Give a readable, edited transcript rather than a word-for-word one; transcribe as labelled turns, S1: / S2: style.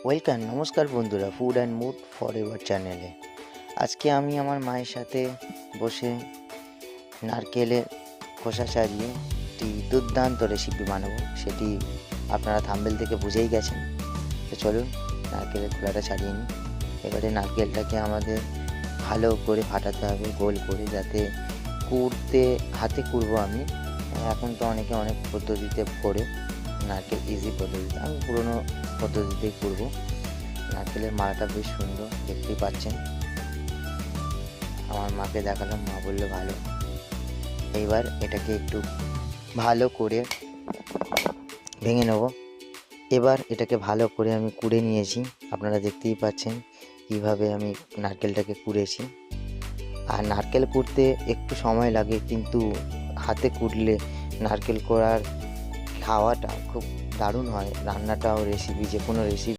S1: Welcome, নমস্কার বন্ধুরা, food and mood for ever চ্যানেলে। আজকে আমি আমার মায়ের সাথে বসে নারকেলের খোসা ছাড়িয়ে একটি দুর্দান্ত রেসিপি বানাবো। সেটি আপনারা থাম্বনেল থেকে বুঝেই গেছেন। তো চলুন নারকেলের খোলাটা ছাড়িয়ে নিই। এবারে নারকেলটাকে আমাদের ভালো করে ফাটাতে হবে গোল করে, যাতে কুড়তে হাতে কুড়বো আমি। এখন তো অনেকে অনেক পদ্ধতিতে করে, নারকেল ইজি পদ্ধতিতে, আমি পুরোনো পদ্ধতিতেই কুড়বো। নারকেলের মালাটা বেশ সুন্দর, দেখতেই পাচ্ছেন। আমার মাকে দেখালাম, মা বললো ভালো। এইবার এটাকে একটু ভালো করে ভেঙে নেব। এবার এটাকে ভালো করে আমি কুড়ে নিয়েছি, আপনারা দেখতেই পাচ্ছেন কীভাবে আমি নারকেলটাকে কুড়েছি। আর নারকেল কুড়তে একটু সময় লাগে, কিন্তু হাতে কুড়লে নারকেল কোড়ার খাওয়াটা খুব দারুণ হয়। রান্নাটাও, রেসিপি, যে কোনো রেসিপি